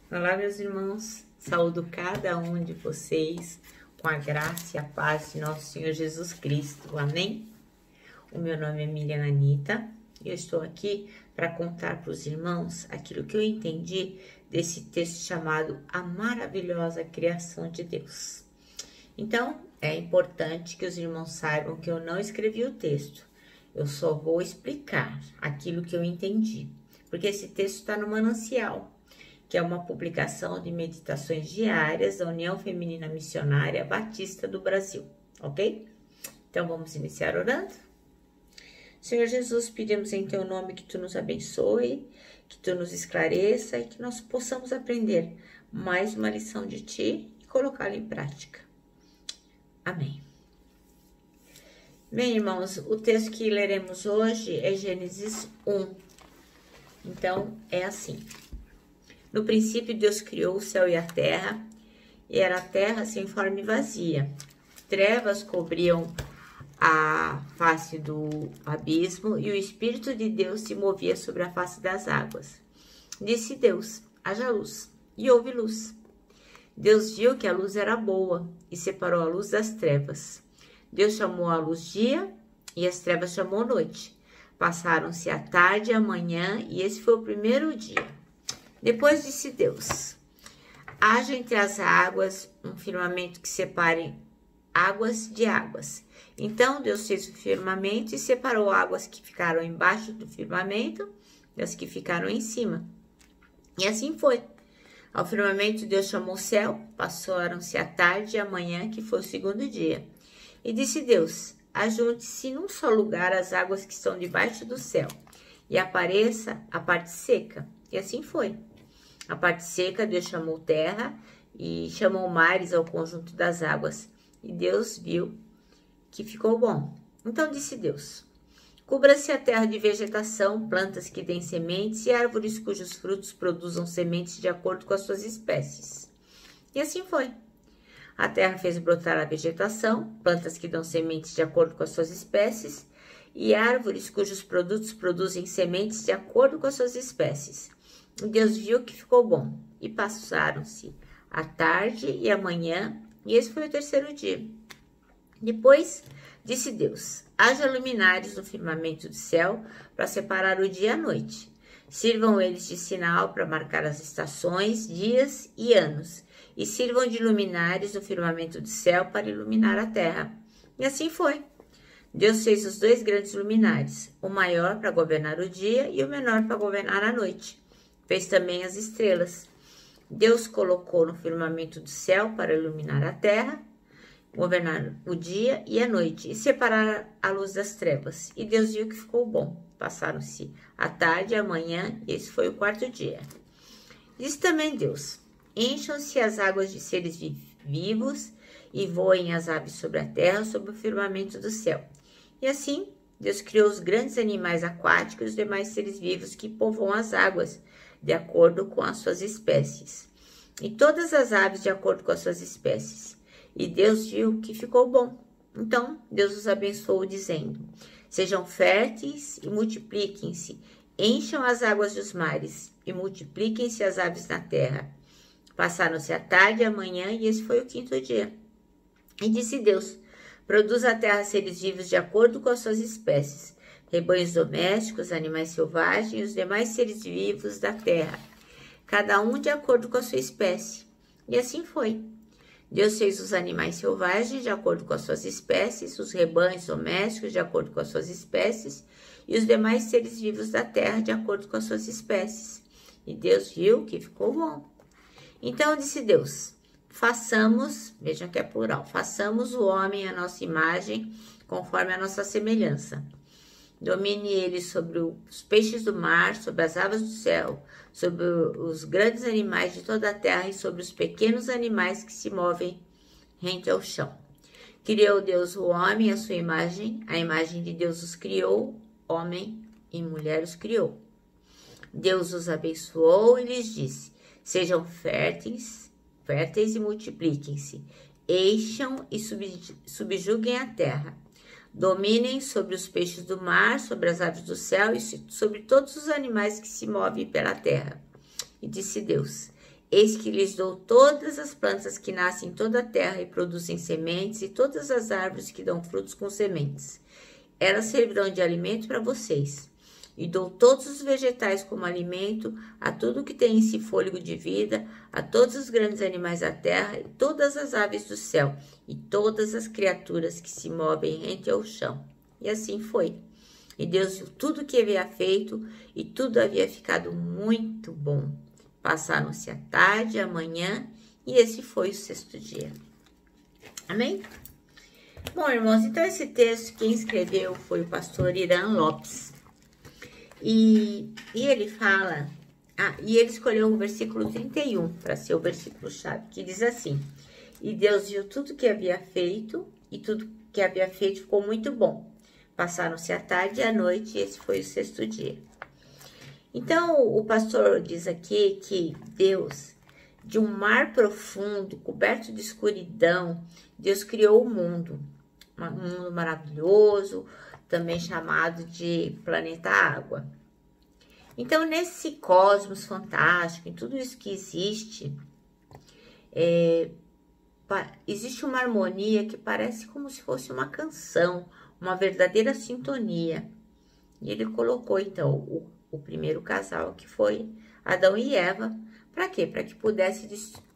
Olá, meus irmãos, saúdo cada um de vocês com a graça e a paz de nosso Senhor Jesus Cristo, amém? O meu nome é Miriam Anita e eu estou aqui para contar para os irmãos aquilo que eu entendi desse texto chamado A Maravilhosa Criação de Deus. Então, é importante que os irmãos saibam que eu não escrevi o texto, eu só vou explicar aquilo que eu entendi, porque esse texto está no Manancial, que é uma publicação de meditações diárias da União Feminina Missionária Batista do Brasil, ok? Então, vamos iniciar orando? Senhor Jesus, pedimos em Teu nome que Tu nos abençoe, que Tu nos esclareça e que nós possamos aprender mais uma lição de Ti e colocá-la em prática. Amém. Bem, irmãos, o texto que leremos hoje é Gênesis 1. Então, é assim. No princípio, Deus criou o céu e a terra, e era a terra sem forma e vazia. Trevas cobriam a face do abismo, e o Espírito de Deus se movia sobre a face das águas. Disse Deus, haja luz, e houve luz. Deus viu que a luz era boa, e separou a luz das trevas. Deus chamou a luz dia, e as trevas chamou noite. Passaram-se a tarde e a manhã, e esse foi o primeiro dia. Depois disse Deus, haja entre as águas um firmamento que separe águas de águas. Então Deus fez o firmamento e separou águas que ficaram embaixo do firmamento das que ficaram em cima. E assim foi. Ao firmamento Deus chamou céu, passaram-se a tarde e a manhã, que foi o segundo dia. E disse Deus, ajunte-se num só lugar as águas que estão debaixo do céu, e apareça a parte seca. E assim foi. A parte seca Deus chamou terra e chamou mares ao conjunto das águas. E Deus viu que ficou bom. Então disse Deus, cubra-se a terra de vegetação, plantas que deem sementes e árvores cujos frutos produzam sementes de acordo com as suas espécies. E assim foi. A terra fez brotar a vegetação, plantas que dão sementes de acordo com as suas espécies e árvores cujos produtos produzem sementes de acordo com as suas espécies. Deus viu que ficou bom, e passaram-se a tarde e a manhã, e esse foi o terceiro dia. Depois disse Deus, haja luminares no firmamento do céu para separar o dia e a noite. Sirvam eles de sinal para marcar as estações, dias e anos, e sirvam de luminares no firmamento do céu para iluminar a terra. E assim foi. Deus fez os dois grandes luminares, o maior para governar o dia e o menor para governar a noite. Fez também as estrelas. Deus colocou no firmamento do céu para iluminar a terra, governar o dia e a noite, e separar a luz das trevas. E Deus viu que ficou bom. Passaram-se a tarde e a manhã, e esse foi o quarto dia. Disse também Deus, encham-se as águas de seres vivos, e voem as aves sobre a terra, sobre o firmamento do céu. E assim, Deus criou os grandes animais aquáticos e os demais seres vivos que povoam as águas, de acordo com as suas espécies, e todas as aves de acordo com as suas espécies. E Deus viu que ficou bom. Então, Deus os abençoou, dizendo, sejam férteis e multipliquem-se, encham as águas dos mares, e multipliquem-se as aves na terra. Passaram-se a tarde e a manhã, e esse foi o quinto dia. E disse Deus, produza a terra seres vivos de acordo com as suas espécies, rebanhos domésticos, animais selvagens e os demais seres vivos da terra, cada um de acordo com a sua espécie. E assim foi. Deus fez os animais selvagens de acordo com as suas espécies, os rebanhos domésticos de acordo com as suas espécies e os demais seres vivos da terra de acordo com as suas espécies. E Deus viu que ficou bom. Então disse Deus, façamos, vejam que é plural, façamos o homem à nossa imagem, conforme a nossa semelhança. Domine ele sobre os peixes do mar, sobre as aves do céu, sobre os grandes animais de toda a terra e sobre os pequenos animais que se movem rente ao chão. Criou Deus o homem à sua imagem, a imagem de Deus os criou, homem e mulher os criou. Deus os abençoou e lhes disse, sejam férteis e multipliquem-se, encham e subjuguem a terra. Dominem sobre os peixes do mar, sobre as aves do céu e sobre todos os animais que se movem pela terra. E disse Deus, Eis que lhes dou todas as plantas que nascem em toda a terra e produzem sementes, e todas as árvores que dão frutos com sementes. Elas servirão de alimento para vocês. E dou todos os vegetais como alimento, a tudo que tem em si fôlego de vida, a todos os grandes animais da terra, e todas as aves do céu, e todas as criaturas que se movem rente ao chão. E assim foi. E Deus viu tudo que havia feito, e tudo havia ficado muito bom. Passaram-se a tarde, a manhã, e esse foi o sexto dia. Amém? Bom, irmãos, então esse texto quem escreveu foi o pastor Irã Lopes. E ele fala, e ele escolheu o versículo 31 para ser o versículo-chave, que diz assim: E Deus viu tudo que havia feito, e tudo que havia feito ficou muito bom. Passaram-se a tarde e a noite, e esse foi o sexto dia. Então, o pastor diz aqui que Deus, de um mar profundo, coberto de escuridão, Deus criou o mundo. Um mundo maravilhoso, também chamado de planeta Água. Então, nesse cosmos fantástico, em tudo isso que existe, existe uma harmonia que parece como se fosse uma canção, uma verdadeira sintonia. E ele colocou, então, o primeiro casal, que foi Adão e Eva. Para quê? Para que pudesse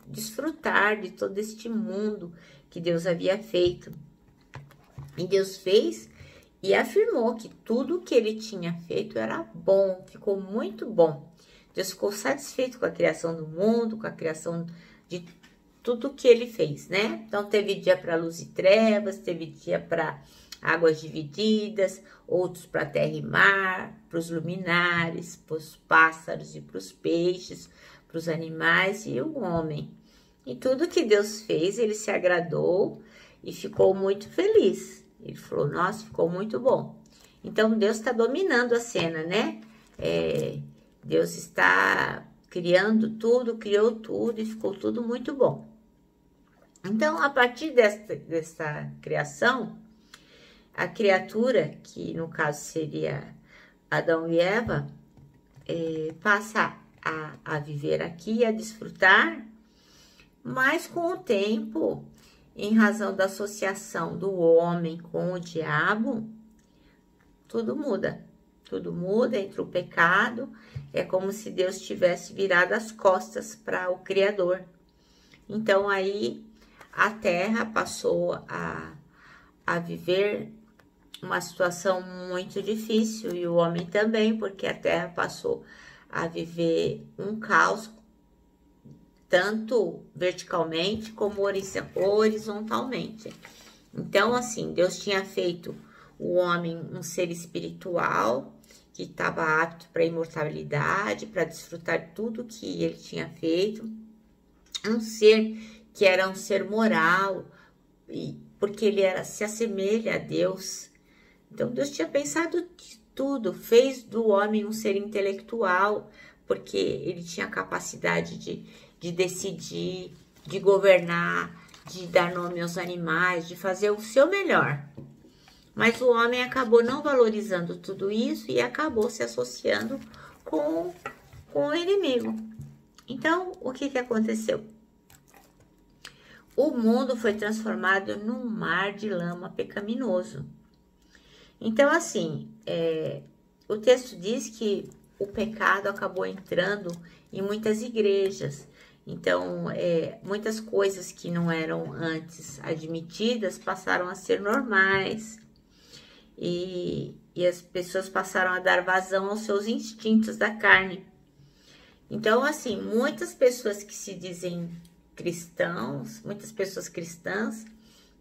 desfrutar de todo este mundo que Deus havia feito. E Deus fez e afirmou que tudo que ele tinha feito era bom, ficou muito bom. Deus ficou satisfeito com a criação do mundo, com a criação de tudo que ele fez, né? Então, teve dia para luz e trevas, teve dia para águas divididas, outros para terra e mar, para os luminares, para os pássaros e para os peixes, para os animais e o homem. E tudo que Deus fez, ele se agradou e ficou muito feliz. Ele falou, nossa, ficou muito bom. Então, Deus está dominando a cena, né? Deus está criando tudo, criou tudo e ficou tudo muito bom. Então, a partir dessa criação, a criatura, que no caso seria Adão e Eva, passa a viver aqui, a desfrutar, mas com o tempo, em razão da associação do homem com o diabo, tudo muda. Tudo muda, entra o pecado, é como se Deus tivesse virado as costas para o Criador. Então, aí, a terra passou a viver uma situação muito difícil, e o homem também, porque a terra passou a viver um caos, tanto verticalmente como horizontalmente. Então, assim, Deus tinha feito o homem um ser espiritual, que estava apto para a imortalidade, para desfrutar tudo que ele tinha feito. Um ser que era um ser moral, porque ele se assemelha a Deus. Então, Deus tinha pensado de tudo, fez do homem um ser intelectual, porque ele tinha capacidade de decidir, de governar, de dar nome aos animais, de fazer o seu melhor. Mas o homem acabou não valorizando tudo isso e acabou se associando com o inimigo. Então, o que aconteceu? O mundo foi transformado num mar de lama pecaminoso. Então, assim, o texto diz que o pecado acabou entrando em muitas igrejas. Então, muitas coisas que não eram antes admitidas passaram a ser normais. E as pessoas passaram a dar vazão aos seus instintos da carne. Então, assim, muitas pessoas que se dizem cristãos, muitas pessoas cristãs,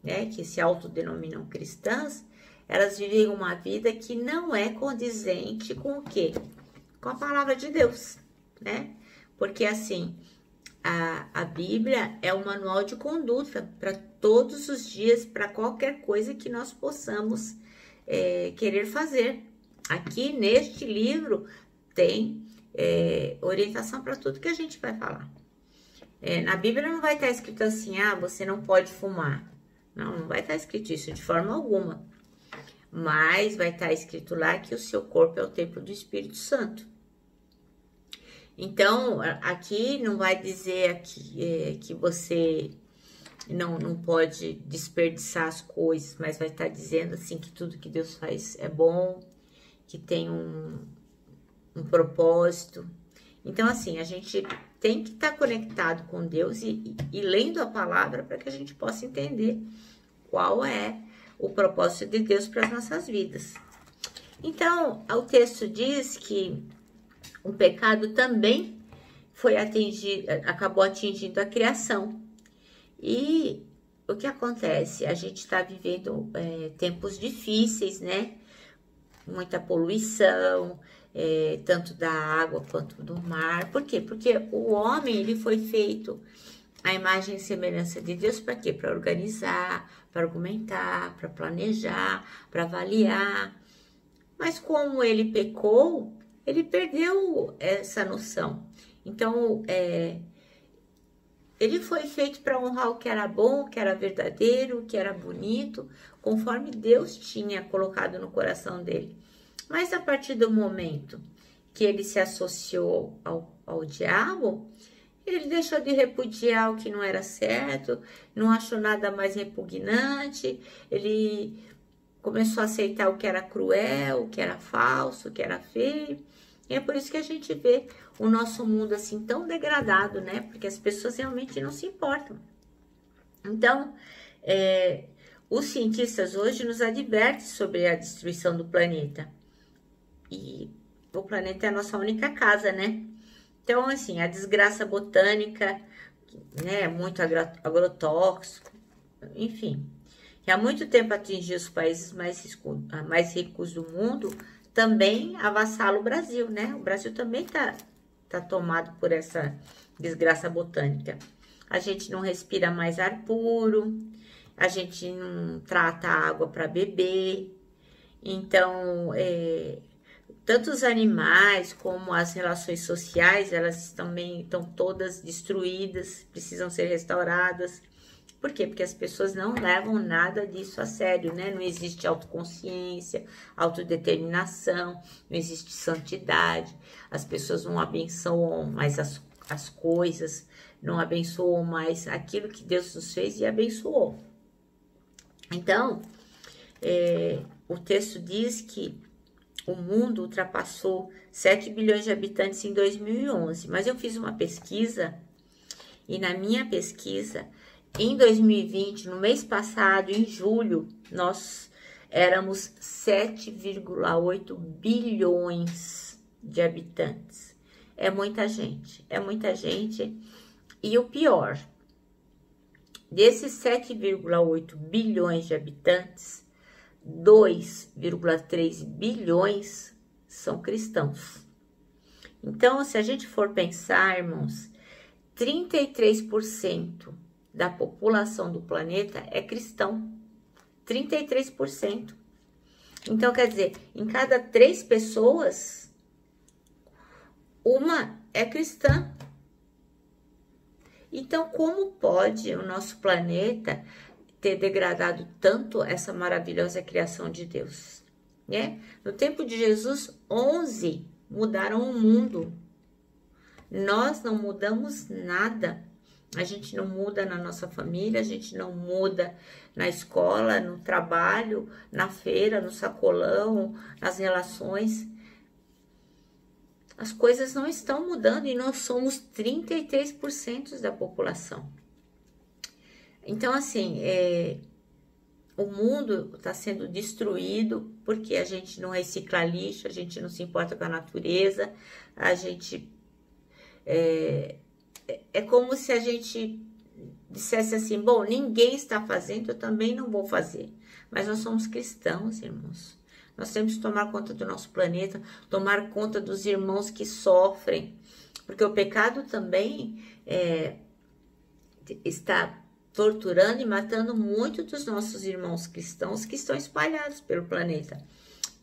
né, que se autodenominam cristãs, elas vivem uma vida que não é condizente com o quê? Com a palavra de Deus, né? Porque, assim, a Bíblia é um manual de conduta para todos os dias, para qualquer coisa que nós possamos querer fazer. Aqui neste livro tem orientação para tudo que a gente vai falar. Na Bíblia não vai estar escrito assim, você não pode fumar. Não vai estar escrito isso de forma alguma. Mas vai estar escrito lá que o seu corpo é o templo do Espírito Santo. Então, aqui não vai dizer que você não pode desperdiçar as coisas, mas vai estar dizendo assim que tudo que Deus faz é bom, que tem um propósito. Então, assim, a gente tem que estar conectado com Deus e lendo a palavra para que a gente possa entender qual é o propósito de Deus para as nossas vidas. Então, o texto diz que o pecado também acabou atingindo a criação. E o que acontece? A gente está vivendo tempos difíceis, né? Muita poluição, tanto da água quanto do mar. Por quê? Porque o homem, ele foi feito à imagem e semelhança de Deus para quê? Para organizar, para argumentar, para planejar, para avaliar. Mas como ele pecou, ele perdeu essa noção. Então, ele foi feito para honrar o que era bom, o que era verdadeiro, o que era bonito, conforme Deus tinha colocado no coração dele. Mas a partir do momento que ele se associou ao diabo, ele deixou de repudiar o que não era certo, não achou nada mais repugnante, ele começou a aceitar o que era cruel, o que era falso, o que era feio. E é por isso que a gente vê o nosso mundo assim tão degradado, né? Porque as pessoas realmente não se importam. Então, os cientistas hoje nos advertem sobre a destruição do planeta. E o planeta é a nossa única casa, né? Então, assim, a desgraça botânica, né? Muito agrotóxico, enfim. Que há muito tempo atingiu os países mais ricos do mundo, também avassala o Brasil, né? O Brasil também tá tomado por essa desgraça botânica. A gente não respira mais ar puro, a gente não trata a água para beber. Então, tanto os animais como as relações sociais, elas também estão todas destruídas, precisam ser restauradas. Por quê? Porque as pessoas não levam nada disso a sério, né? Não existe autoconsciência, autodeterminação, não existe santidade. As pessoas não abençoam mais as coisas, não abençoam mais aquilo que Deus nos fez e abençoou. Então, o texto diz que o mundo ultrapassou 7 bilhões de habitantes em 2011. Mas eu fiz uma pesquisa e na minha pesquisa, em 2020, no mês passado, em julho, nós éramos 7,8 bilhões de habitantes. É muita gente, é muita gente. E o pior, desses 7,8 bilhões de habitantes, 2,3 bilhões são cristãos. Então, se a gente for pensar, irmãos, 33% da população do planeta é cristão. 33%. Então, quer dizer, em cada 3 pessoas, uma é cristã. Então, como pode o nosso planeta ter degradado tanto essa maravilhosa criação de Deus, né? No tempo de Jesus, 11 mudaram o mundo. Nós não mudamos nada. A gente não muda na nossa família, a gente não muda na escola, no trabalho, na feira, no sacolão, nas relações. As coisas não estão mudando e nós somos 33% da população. Então, assim, o mundo está sendo destruído porque a gente não recicla lixo, a gente não se importa com a natureza, a gente... É como se a gente dissesse assim, bom, ninguém está fazendo, eu também não vou fazer. Mas nós somos cristãos, irmãos. Nós temos que tomar conta do nosso planeta, tomar conta dos irmãos que sofrem. Porque o pecado também está torturando e matando muitos dos nossos irmãos cristãos que estão espalhados pelo planeta.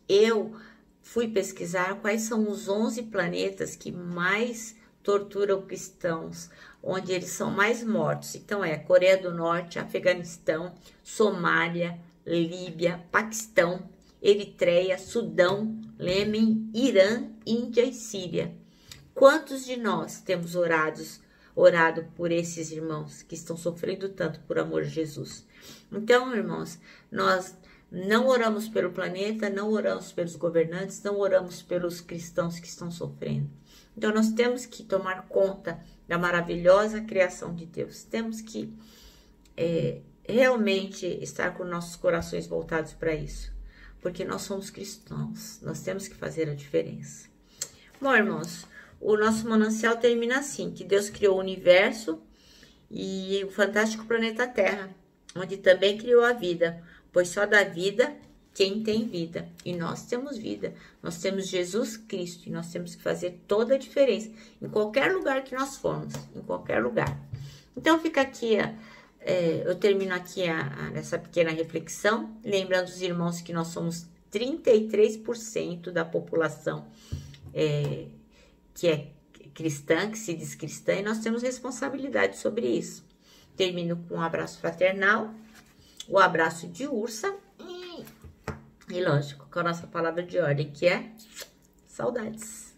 Eu fui pesquisar quais são os 11 planetas que mais torturam cristãos, onde eles são mais mortos. Então, Coreia do Norte, Afeganistão, Somália, Líbia, Paquistão, Eritreia, Sudão, Iêmen, Irã, Índia e Síria. Quantos de nós temos orado por esses irmãos que estão sofrendo tanto por amor de Jesus? Então, irmãos, nós não oramos pelo planeta, não oramos pelos governantes, não oramos pelos cristãos que estão sofrendo. Então, nós temos que tomar conta da maravilhosa criação de Deus. Temos que realmente estar com nossos corações voltados para isso. Porque nós somos cristãos, nós temos que fazer a diferença. Bom, irmãos, o nosso manancial termina assim, que Deus criou o universo e o fantástico planeta Terra, onde também criou a vida, pois só dá vida quem tem vida. E nós temos vida, nós temos Jesus Cristo e nós temos que fazer toda a diferença em qualquer lugar que nós formos, em qualquer lugar. Então fica aqui, eu termino aqui essa pequena reflexão, lembrando os irmãos que nós somos 33% da população que é cristã, que se diz cristã, e nós temos responsabilidade sobre isso. Termino com um abraço fraternal, o abraço de ursa e lógico, com a nossa palavra de ordem, que é saudades.